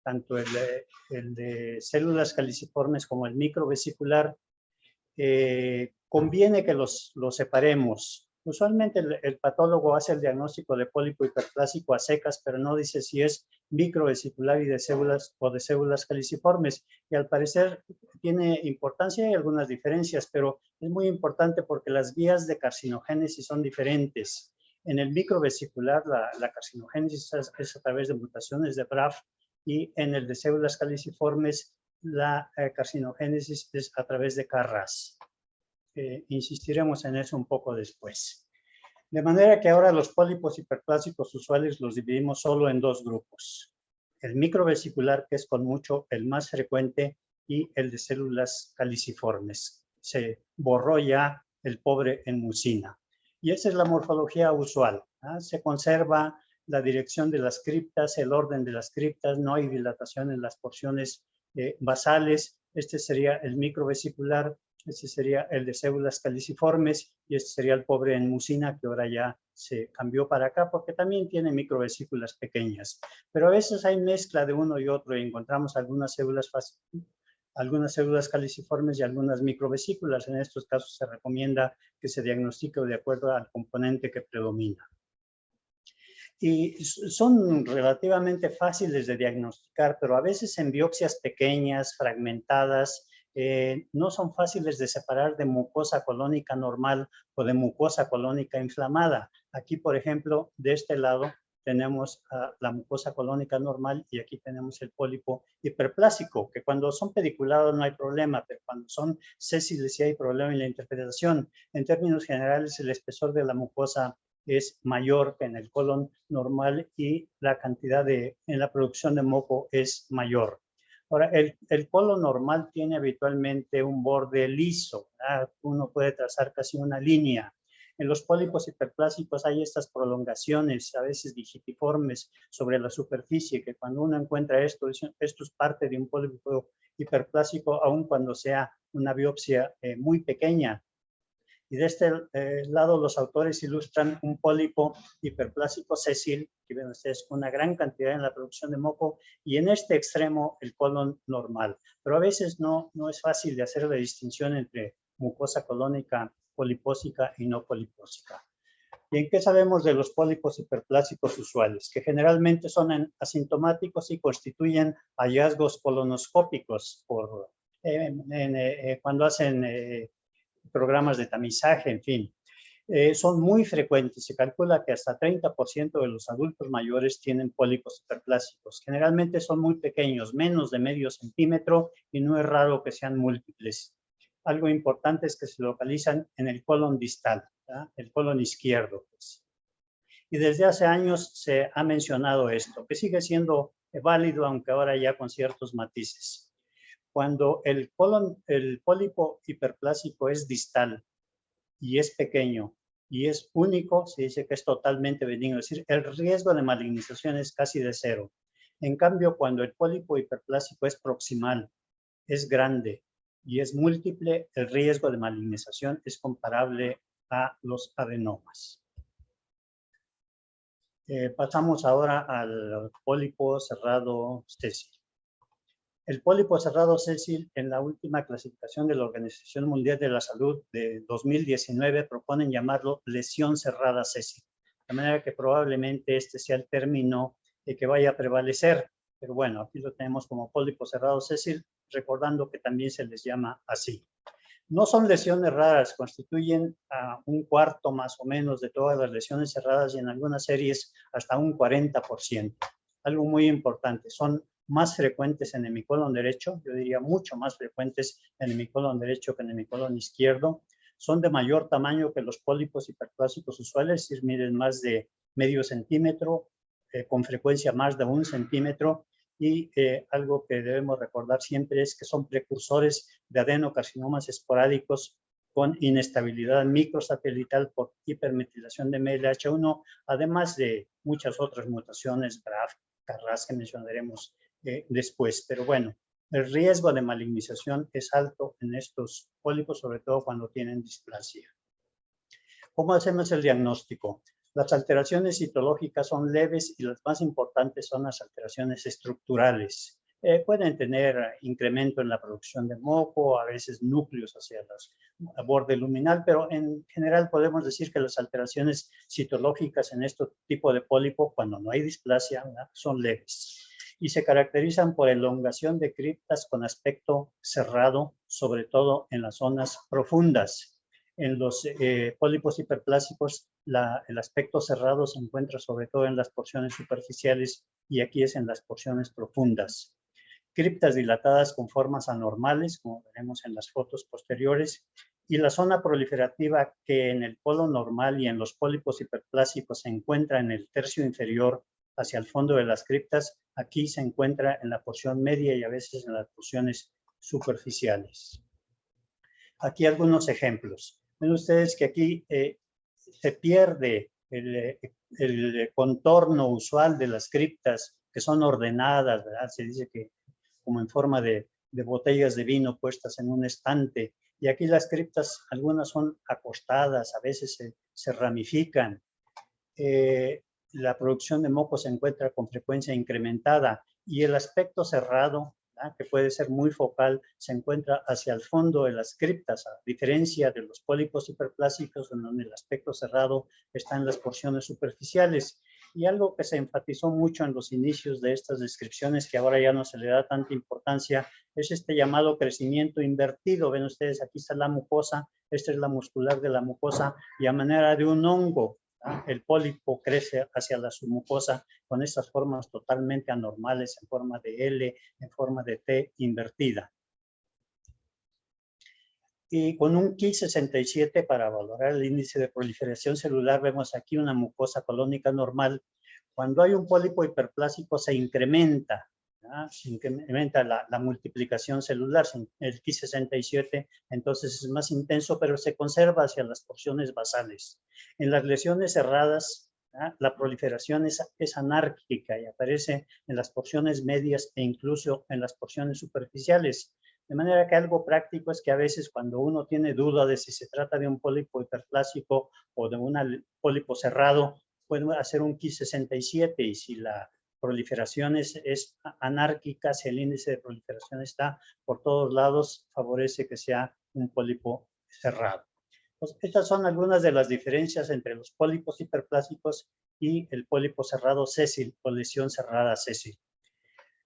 C: tanto el de células caliciformes como el microvesicular, conviene que los separemos. Usualmente el patólogo hace el diagnóstico de pólipo hiperplásico a secas, pero no dice si es microvesicular y de células o de células caliciformes. Y al parecer tiene importancia, y algunas diferencias, pero es muy importante porque las vías de carcinogénesis son diferentes. En el microvesicular la carcinogénesis es a través de mutaciones de BRAF, y en el de células caliciformes la carcinogénesis es a través de KRAS. Insistiremos en eso un poco después. De manera que ahora los pólipos hiperplásicos usuales los dividimos solo en 2 grupos: el microvesicular, que es con mucho el más frecuente, y el de células caliciformes. Se borró ya el pobre en mucina. Y esa es la morfología usual. Se conserva la dirección de las criptas, el orden de las criptas, no hay dilatación en las porciones basales. Este sería el microvesicular, Ese sería el de células caliciformes y este sería el pobre en mucina, que ahora ya se cambió para acá porque también tiene microvesículas pequeñas. Pero a veces hay mezcla de uno y otro y encontramos algunas células caliciformes y algunas microvesículas. En estos casos se recomienda que se diagnostique de acuerdo al componente que predomina. Y son relativamente fáciles de diagnosticar, pero a veces en biopsias pequeñas, fragmentadas, no son fáciles de separar de mucosa colónica normal o de mucosa colónica inflamada. Aquí, por ejemplo, de este lado tenemos la mucosa colónica normal y aquí tenemos el pólipo hiperplásico, que cuando son pediculados no hay problema, pero cuando son sésiles sí hay problema en la interpretación. En términos generales, el espesor de la mucosa es mayor que en el colon normal y la cantidad en la producción de moco es mayor. Ahora, el colon normal tiene habitualmente un borde liso, ¿verdad? Uno puede trazar casi una línea. En los pólipos hiperplásicos hay estas prolongaciones, a veces digitiformes, sobre la superficie, que cuando uno encuentra esto es parte de un pólipo hiperplásico, aun cuando sea una biopsia muy pequeña. Y de este lado los autores ilustran un pólipo hiperplásico sésil, que ven ustedes con una gran cantidad en la producción de moco, y en este extremo el colon normal. Pero a veces no es fácil de hacer la distinción entre mucosa colónica polipósica y no polipósica. ¿Y en qué sabemos de los pólipos hiperplásicos usuales? Que generalmente son asintomáticos y constituyen hallazgos colonoscópicos cuando hacen programas de tamizaje, en fin. Son muy frecuentes. Se calcula que hasta 30% de los adultos mayores tienen pólipos hiperplásicos. Generalmente son muy pequeños, menos de medio centímetro, y no es raro que sean múltiples. Algo importante es que se localizan en el colon distal, ¿verdad? El colon izquierdo, pues. Y desde hace años se ha mencionado esto, que sigue siendo válido, aunque ahora ya con ciertos matices. Cuando el pólipo hiperplásico es distal y es pequeño y es único, se dice que es totalmente benigno, es decir, el riesgo de malignización es casi de cero. En cambio, cuando el pólipo hiperplásico es proximal, es grande y es múltiple, el riesgo de malignización es comparable a los adenomas. Pasamos ahora al pólipo cerrado sésil. El pólipo cerrado sésil, en la última clasificación de la Organización Mundial de la Salud de 2019, proponen llamarlo lesión cerrada sésil. De manera que probablemente este sea el término que vaya a prevalecer. Pero bueno, aquí lo tenemos como pólipo cerrado sésil, recordando que también se les llama así. No son lesiones raras, constituyen un cuarto más o menos de todas las lesiones cerradas y en algunas series hasta un 40%. Algo muy importante, son más frecuentes en el hemicolon derecho, yo diría mucho más frecuentes en el hemicolon derecho que en el hemicolon izquierdo. Son de mayor tamaño que los pólipos hiperplásicos usuales, es decir, miden más de medio centímetro, con frecuencia más de 1 centímetro. Y algo que debemos recordar siempre es que son precursores de adenocarcinomas esporádicos con inestabilidad microsatelital por hipermetilación de MLH1, además de muchas otras mutaciones, BRAF, CARRAS, que mencionaremos después. Pero bueno, el riesgo de malignización es alto en estos pólipos, sobre todo cuando tienen displasia. ¿Cómo hacemos el diagnóstico? Las alteraciones citológicas son leves y las más importantes son las alteraciones estructurales. Pueden tener incremento en la producción de moco, a veces núcleos hacia el borde luminal, pero en general podemos decir que las alteraciones citológicas en este tipo de pólipo, cuando no hay displasia, son leves. Y se caracterizan por elongación de criptas con aspecto cerrado, sobre todo en las zonas profundas. En los pólipos hiperplásicos, el aspecto cerrado se encuentra sobre todo en las porciones superficiales y aquí es en las porciones profundas. Criptas dilatadas con formas anormales, como veremos en las fotos posteriores, y la zona proliferativa que en el polo normal y en los pólipos hiperplásicos se encuentra en el tercio inferior hacia el fondo de las criptas, aquí se encuentra en la porción media y a veces en las porciones superficiales. Aquí algunos ejemplos. Ven ustedes que aquí se pierde el contorno usual de las criptas, que son ordenadas, ¿verdad? Se dice que como en forma de botellas de vino puestas en un estante, Y aquí las criptas, algunas son acostadas, a veces se ramifican. La producción de moco se encuentra con frecuencia incrementada y el aspecto cerrado, ¿verdad?, que puede ser muy focal, se encuentra hacia el fondo de las criptas, a diferencia de los pólipos hiperplásicos, en donde el aspecto cerrado está en las porciones superficiales. Y algo que se enfatizó mucho en los inicios de estas descripciones, que ahora ya no se le da tanta importancia, es este llamado crecimiento invertido. Ven ustedes, aquí está la mucosa, esta es la muscular de la mucosa, y a manera de un hongo, el pólipo crece hacia la submucosa con estas formas totalmente anormales, en forma de L, en forma de T invertida. Y con un Ki67 para valorar el índice de proliferación celular, vemos aquí una mucosa colónica normal. Cuando hay un pólipo hiperplásico se incrementa, ¿verdad?, se incrementa la multiplicación celular. El Ki67 entonces es más intenso, pero se conserva hacia las porciones basales. En las lesiones cerradas, ¿verdad?, la proliferación es anárquica y aparece en las porciones medias e incluso en las porciones superficiales. De manera que algo práctico es que a veces cuando uno tiene duda de si se trata de un pólipo hiperplásico o de un pólipo cerrado, puede hacer un Ki67, y si la proliferación es anárquica, si el índice de proliferación está por todos lados, favorece que sea un pólipo cerrado. Pues estas son algunas de las diferencias entre los pólipos hiperplásicos y el pólipo cerrado sésil o lesión cerrada sésil.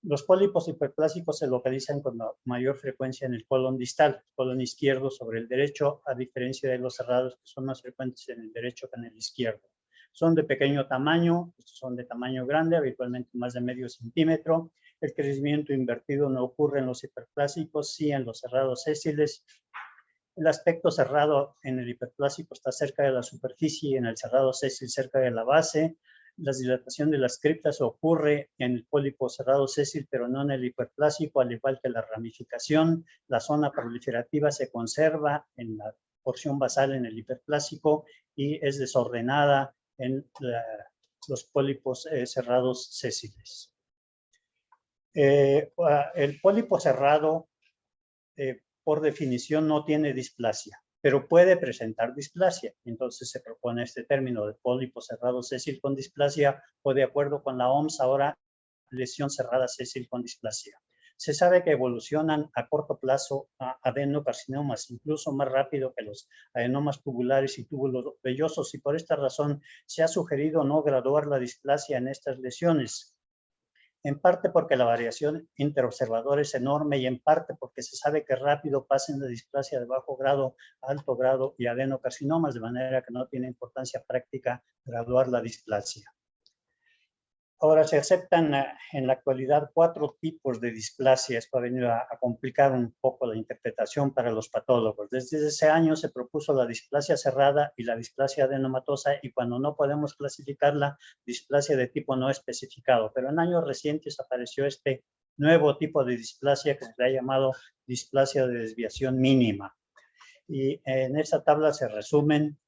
C: Los pólipos hiperplásicos se localizan con mayor frecuencia en el colon distal, colon izquierdo sobre el derecho, a diferencia de los cerrados, que son más frecuentes en el derecho que en el izquierdo. Son de pequeño tamaño, estos son de tamaño grande, habitualmente más de medio centímetro. El crecimiento invertido no ocurre en los hiperplásicos, sí en los cerrados sésiles. El aspecto cerrado en el hiperplásico está cerca de la superficie y en el cerrado sésil cerca de la base. La dilatación de las criptas ocurre en el pólipo cerrado sésil, pero no en el hiperplásico, al igual que la ramificación. La zona proliferativa se conserva en la porción basal en el hiperplásico y es desordenada en los pólipos cerrados sésiles. El pólipo cerrado, por definición, no tiene displasia, pero puede presentar displasia. Entonces se propone este término de pólipo cerrado sésil con displasia, o de acuerdo con la OMS ahora, lesión cerrada sésil con displasia. Se sabe que evolucionan a corto plazo a adenocarcinomas, incluso más rápido que los adenomas tubulares y túbulos vellosos, y por esta razón se ha sugerido no graduar la displasia en estas lesiones. En parte porque la variación interobservador es enorme y en parte porque se sabe que rápido pasan de displasia de bajo grado a alto grado y adenocarcinomas, de manera que no tiene importancia práctica graduar la displasia. Ahora se aceptan en la actualidad 4 tipos de displasia. Esto ha venido a complicar un poco la interpretación para los patólogos. Desde ese año se propuso la displasia cerrada y la displasia adenomatosa, y cuando no podemos clasificarla, displasia de tipo no especificado. Pero en años recientes apareció este nuevo tipo de displasia que se le ha llamado displasia de desviación mínima. Y en esta tabla se resumen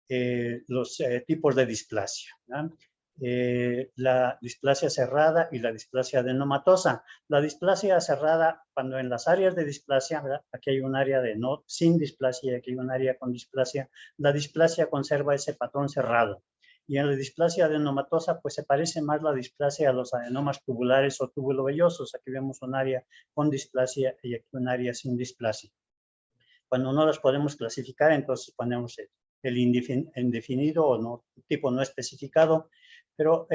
C: los tipos de displasia, ¿no? La displasia cerrada y la displasia adenomatosa. La displasia cerrada, cuando en las áreas de displasia, ¿verdad?, aquí hay un área de no sin displasia y aquí hay un área con displasia, la displasia conserva ese patrón cerrado. Y en la displasia adenomatosa, pues se parece más la displasia a los adenomas tubulares o tubulovellosos. Aquí vemos un área con displasia y aquí un área sin displasia. Cuando no las podemos clasificar, entonces ponemos el indefinido o no, tipo no especificado. Pero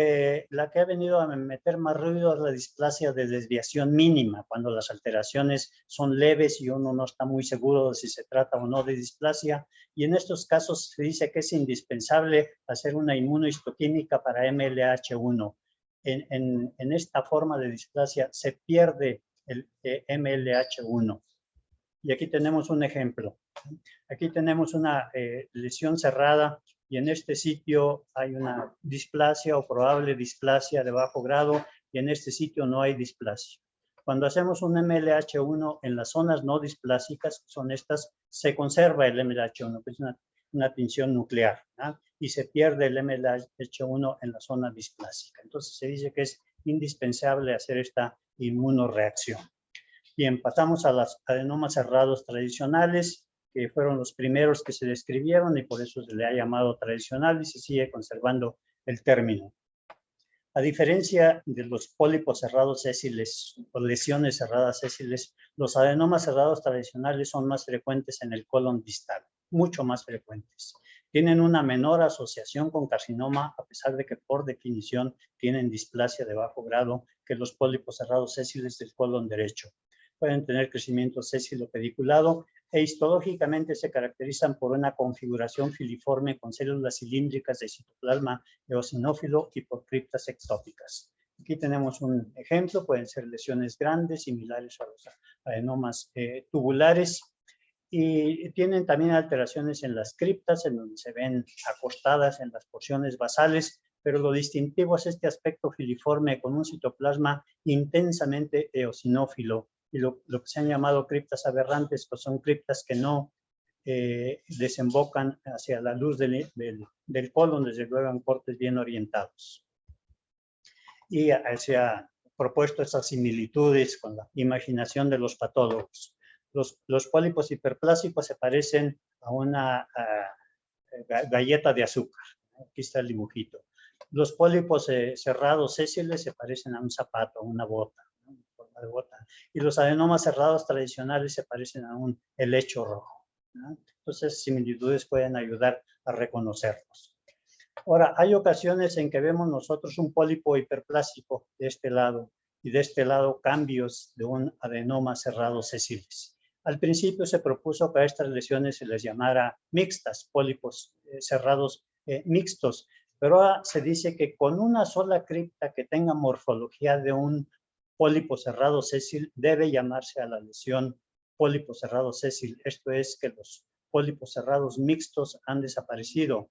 C: la que ha venido a meter más ruido es la displasia de desviación mínima, cuando las alteraciones son leves y uno no está muy seguro de si se trata o no de displasia. Y en estos casos se dice que es indispensable hacer una inmunohistoquímica para MLH1. En esta forma de displasia se pierde el MLH1. Y aquí tenemos un ejemplo. Aquí tenemos una lesión cerrada y en este sitio hay una displasia o probable displasia de bajo grado y en este sitio no hay displasia. Cuando hacemos un MLH1 en las zonas no displásicas, son estas, se conserva el MLH1, que es una tinción nuclear, ¿no? Y se pierde el MLH1 en la zona displásica. Entonces se dice que es indispensable hacer esta inmunoreacción. Bien, pasamos a las adenomas cerrados tradicionales, que fueron los primeros que se describieron y por eso se le ha llamado tradicional y se sigue conservando el término. A diferencia de los pólipos cerrados sésiles o lesiones cerradas sésiles, los adenomas cerrados tradicionales son más frecuentes en el colon distal, mucho más frecuentes. Tienen una menor asociación con carcinoma, a pesar de que por definición tienen displasia de bajo grado que los pólipos cerrados sésiles del colon derecho. Pueden tener crecimiento sésilo pediculado e histológicamente se caracterizan por una configuración filiforme con células cilíndricas de citoplasma eosinófilo y por criptas ectópicas. Aquí tenemos un ejemplo, pueden ser lesiones grandes, similares a los adenomas tubulares, y tienen también alteraciones en las criptas, en donde se ven acostadas en las porciones basales, pero lo distintivo es este aspecto filiforme con un citoplasma intensamente eosinófilo, y lo que se han llamado criptas aberrantes, pues son criptas que no desembocan hacia la luz del colon, desde luego en cortes bien orientados. Y se ha propuesto estas similitudes con la imaginación de los patólogos. Los pólipos hiperplásicos se parecen a una galleta de azúcar. Aquí está el dibujito. Los pólipos cerrados sésiles se parecen a un zapato, a una bota, ¿no? Forma de bota. Y los adenomas cerrados tradicionales se parecen a un helecho rojo, ¿no? Entonces, similitudes pueden ayudar a reconocerlos. Ahora, hay ocasiones en que vemos nosotros un pólipo hiperplásico de este lado y de este lado cambios de un adenoma cerrado sésiles. Al principio se propuso que a estas lesiones se les llamara mixtas, pólipos cerrados mixtos, pero ahora se dice que con una sola cripta que tenga morfología de un pólipo cerrado sésil debe llamarse a la lesión pólipo cerrado sésil. Esto es que los pólipos cerrados mixtos han desaparecido.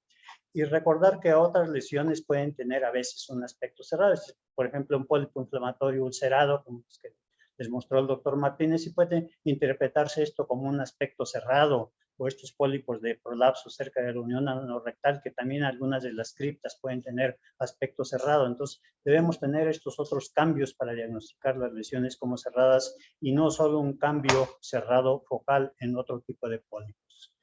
C: Y recordar que otras lesiones pueden tener a veces un aspecto cerrado. Por ejemplo, un pólipo inflamatorio ulcerado, como es que les mostró el doctor Martínez, y puede interpretarse esto como un aspecto cerrado, o estos pólipos de prolapso cerca de la unión anorrectal, que también algunas de las criptas pueden tener aspecto cerrado. Entonces, debemos tener estos otros cambios para diagnosticar las lesiones como cerradas y no solo un cambio cerrado focal en otro tipo de pólipos.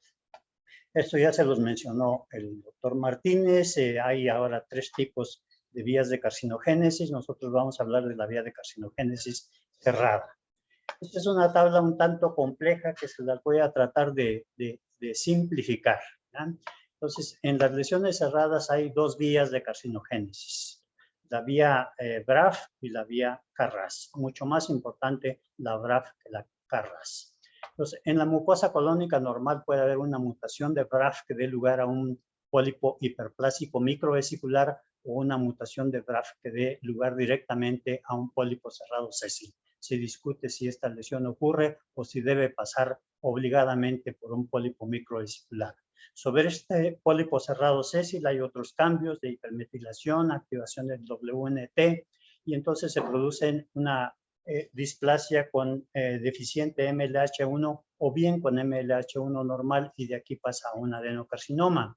C: Esto ya se los mencionó el doctor Martínez. Hay ahora 3 tipos de vías de carcinogénesis. Nosotros vamos a hablar de la vía de carcinogénesis cerrada. Esta es una tabla un tanto compleja que se las voy a tratar de simplificar, ¿ya? Entonces, en las lesiones cerradas hay 2 vías de carcinogénesis. La vía BRAF y la vía CARRAS. Mucho más importante la BRAF que la CARRAS. Entonces, en la mucosa colónica normal puede haber una mutación de BRAF que dé lugar a un pólipo hiperplásico microvesicular o una mutación de BRAF que dé lugar directamente a un pólipo cerrado sésil. Se discute si esta lesión ocurre o si debe pasar obligadamente por un pólipo microvesicular. Sobre este pólipo cerrado sésil hay otros cambios de hipermetilación, activación del WNT, y entonces se producen una displasia con deficiente MLH1 o bien con MLH1 normal, y de aquí pasa a un adenocarcinoma.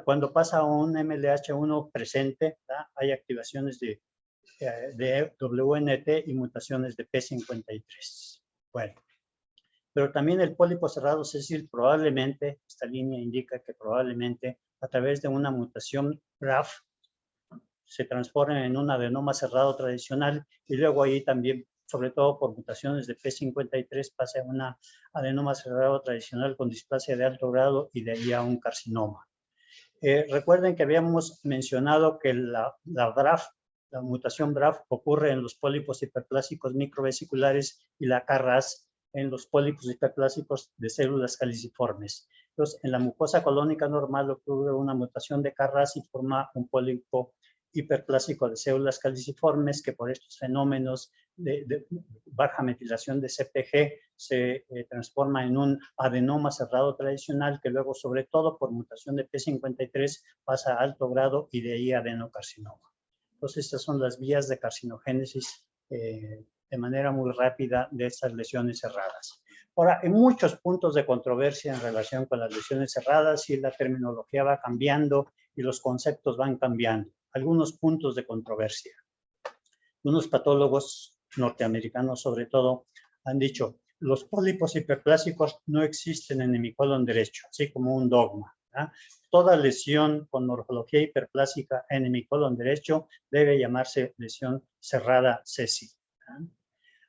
C: Cuando pasa a un MLH1 presente, ¿verdad? Hay activaciones de WNT y mutaciones de P53. Bueno, pero también el pólipo cerrado sésil probablemente, esta línea indica que probablemente a través de una mutación BRAF se transforma en un adenoma cerrado tradicional y luego ahí también, sobre todo por mutaciones de P53, pasa a un adenoma cerrado tradicional con displasia de alto grado y de ahí a un carcinoma. Recuerden que habíamos mencionado que la BRAF, la mutación BRAF, ocurre en los pólipos hiperplásicos microvesiculares y la CARRAS en los pólipos hiperplásicos de células caliciformes. Entonces, en la mucosa colónica normal ocurre una mutación de CARRAS y forma un pólipo hiperplásico de células caliciformes que por estos fenómenos de baja metilación de CPG se transforma en un adenoma cerrado tradicional que luego, sobre todo por mutación de P53, pasa a alto grado y de ahí a adenocarcinoma. Entonces, estas son las vías de carcinogénesis de manera muy rápida de estas lesiones cerradas. Ahora, hay muchos puntos de controversia en relación con las lesiones cerradas y la terminología va cambiando y los conceptos van cambiando. Algunos puntos de controversia. Unos patólogos norteamericanos sobre todo, han dicho, los pólipos hiperplásicos no existen en mi colon derecho, así como un dogma. Toda lesión con morfología hiperplásica en mi colon derecho debe llamarse lesión cerrada sésil.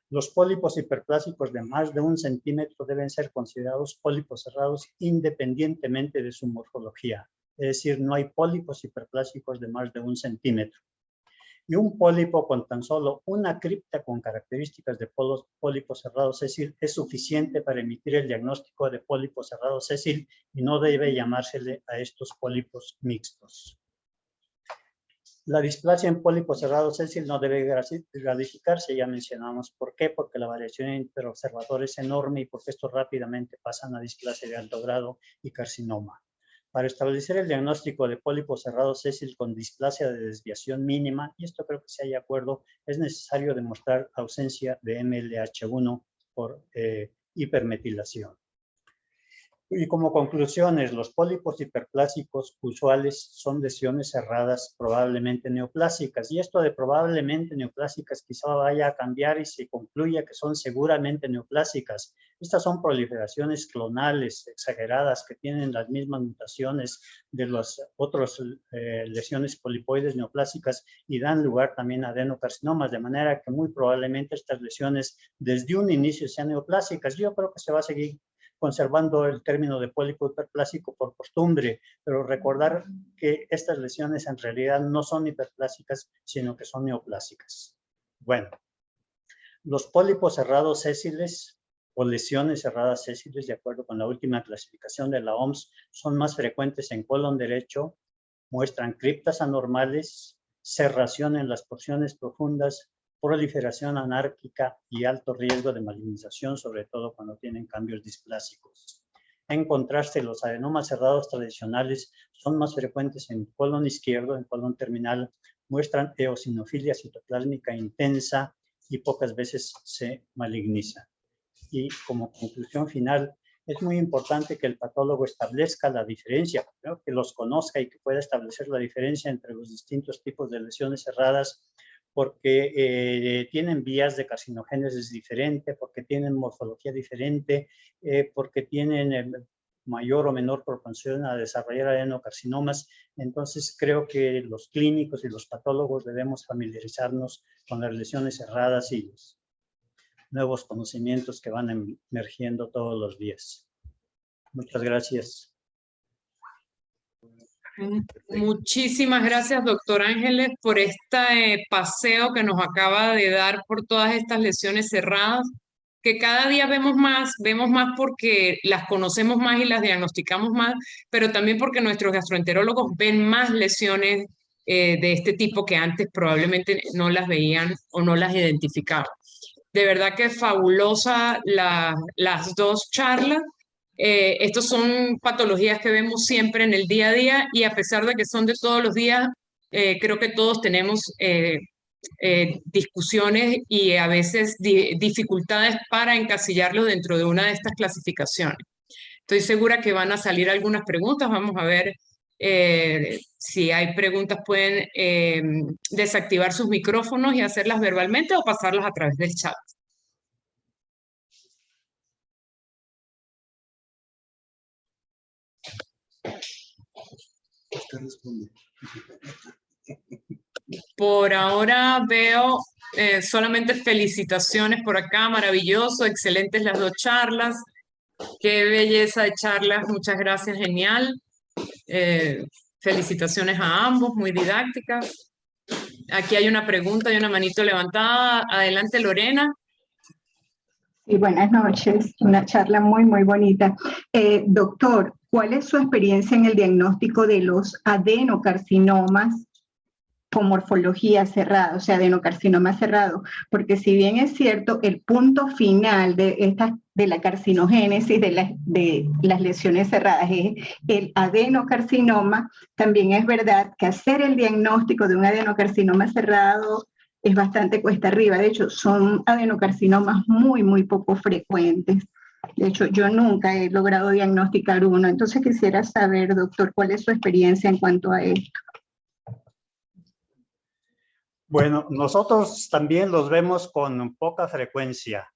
C: Los pólipos hiperplásicos de más de 1 centímetro deben ser considerados pólipos cerrados independientemente de su morfología. Es decir, no hay pólipos hiperplásicos de más de 1 centímetro. Y un pólipo con tan solo una cripta con características de pólipo cerrado sésil es suficiente para emitir el diagnóstico de pólipo cerrado sésil y no debe llamársele a estos pólipos mixtos. La displasia en pólipo cerrado sésil no debe gratificarse, ya mencionamos por qué, porque la variación interobservador es enorme y porque estos rápidamente pasan a displasia de alto grado y carcinoma. Para establecer el diagnóstico de pólipo cerrado sésil con displasia de desviación mínima, y esto creo que se hay de acuerdo, es necesario demostrar ausencia de MLH1 por hipermetilación. Y como conclusiones, los pólipos hiperplásicos usuales son lesiones cerradas probablemente neoplásicas. Y esto de probablemente neoplásicas quizá vaya a cambiar y se concluya que son seguramente neoplásicas. Estas son proliferaciones clonales exageradas que tienen las mismas mutaciones de las otras lesiones polipoides neoplásicas y dan lugar también a adenocarcinomas, de manera que muy probablemente estas lesiones desde un inicio sean neoplásicas. Yo creo que se va a seguir conservando el término de pólipo hiperplásico por costumbre, pero recordar que estas lesiones en realidad no son hiperplásicas, sino que son neoplásicas. Bueno, los pólipos cerrados sésiles o lesiones cerradas sésiles, de acuerdo con la última clasificación de la OMS, son más frecuentes en colon derecho, muestran criptas anormales, cerración en las porciones profundas, proliferación anárquica y alto riesgo de malignización, sobre todo cuando tienen cambios displásicos. En contraste, los adenomas cerrados tradicionales son más frecuentes en colon izquierdo, en colon terminal, muestran eosinofilia citoplásmica intensa y pocas veces se malignizan. Y como conclusión final, es muy importante que el patólogo establezca la diferencia, ¿no? Que los conozca y que pueda establecer la diferencia entre los distintos tipos de lesiones cerradas, porque tienen vías de carcinogénesis diferente, porque tienen morfología diferente, porque tienen mayor o menor propensión a desarrollar adenocarcinomas. Entonces creo que los clínicos y los patólogos debemos familiarizarnos con las lesiones cerradas y los nuevos conocimientos que van emergiendo todos los días. Muchas gracias.
B: Muchísimas gracias, doctor Ángeles, por este paseo que nos acaba de dar por todas estas lesiones cerradas, que cada día vemos más porque las conocemos más y las diagnosticamos más, pero también porque nuestros gastroenterólogos ven más lesiones de este tipo que antes probablemente no las veían o no las identificaban. De verdad que fabulosa las dos charlas. Estos son patologías que vemos siempre en el día a día y a pesar de que son de todos los días, creo que todos tenemos discusiones y a veces dificultades para encasillarlos dentro de una de estas clasificaciones. Estoy segura que van a salir algunas preguntas. Vamos a ver si hay preguntas. Pueden desactivar sus micrófonos y hacerlas verbalmente o pasarlas a través del chat. Por ahora veo solamente felicitaciones por acá, maravilloso, excelentes las dos charlas, qué belleza de charlas, muchas gracias, genial. Felicitaciones a ambos, muy didácticas. Aquí hay una pregunta, hay una manito levantada. Adelante, Lorena.
D: Sí, buenas noches, una charla muy, muy bonita. Doctor, ¿cuál es su experiencia en el diagnóstico de los adenocarcinomas con morfología cerrada, o sea, adenocarcinoma cerrado? Porque si bien es cierto, el punto final de la carcinogénesis de las lesiones cerradas es el adenocarcinoma, también es verdad que hacer el diagnóstico de un adenocarcinoma cerrado es bastante cuesta arriba. De hecho, son adenocarcinomas muy, muy poco frecuentes. De hecho, yo nunca he logrado diagnosticar uno. Entonces quisiera saber, doctor, ¿cuál es su experiencia en cuanto a esto?
C: Bueno, nosotros también los vemos con poca frecuencia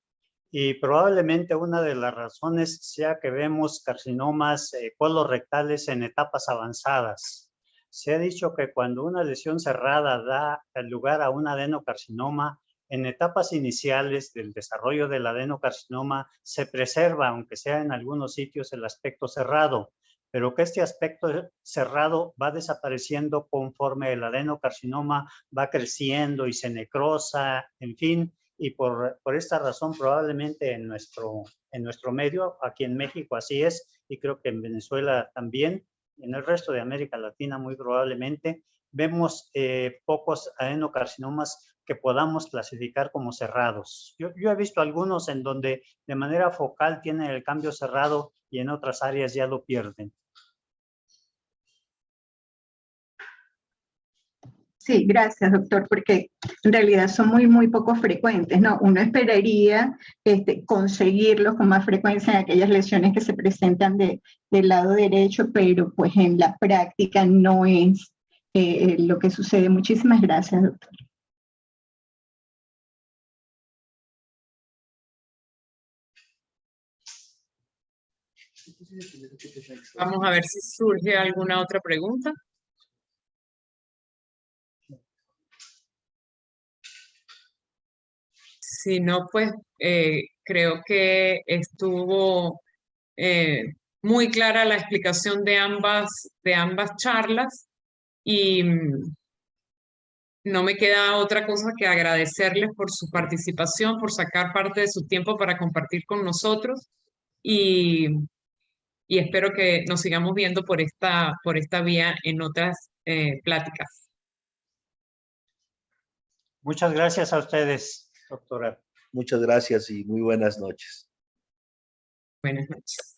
C: y probablemente una de las razones sea que vemos carcinomas colorectales en etapas avanzadas. Se ha dicho que cuando una lesión cerrada da lugar a un adenocarcinoma, en etapas iniciales del desarrollo del adenocarcinoma se preserva, aunque sea en algunos sitios, el aspecto cerrado, pero que este aspecto cerrado va desapareciendo conforme el adenocarcinoma va creciendo y se necrosa, en fin, y por esta razón probablemente en nuestro medio, aquí en México así es, y creo que en Venezuela también, en el resto de América Latina muy probablemente, vemos pocos adenocarcinomas que podamos clasificar como cerrados. Yo he visto algunos en donde de manera focal tienen el cambio cerrado y en otras áreas ya lo pierden.
D: Sí, gracias, doctor, porque en realidad son muy poco frecuentes, ¿no? Uno esperaría conseguirlos con más frecuencia en aquellas lesiones que se presentan del lado derecho, pero pues en la práctica no es lo que sucede. Muchísimas gracias, doctor.
B: Vamos a ver si surge alguna otra pregunta. Si no, pues creo que estuvo muy clara la explicación de ambas charlas y no me queda otra cosa que agradecerles por su participación, por sacar parte de su tiempo para compartir con nosotros y, y espero que nos sigamos viendo por esta vía en otras pláticas.
C: Muchas gracias a ustedes, doctora.
A: Muchas gracias y muy buenas noches.
B: Buenas noches.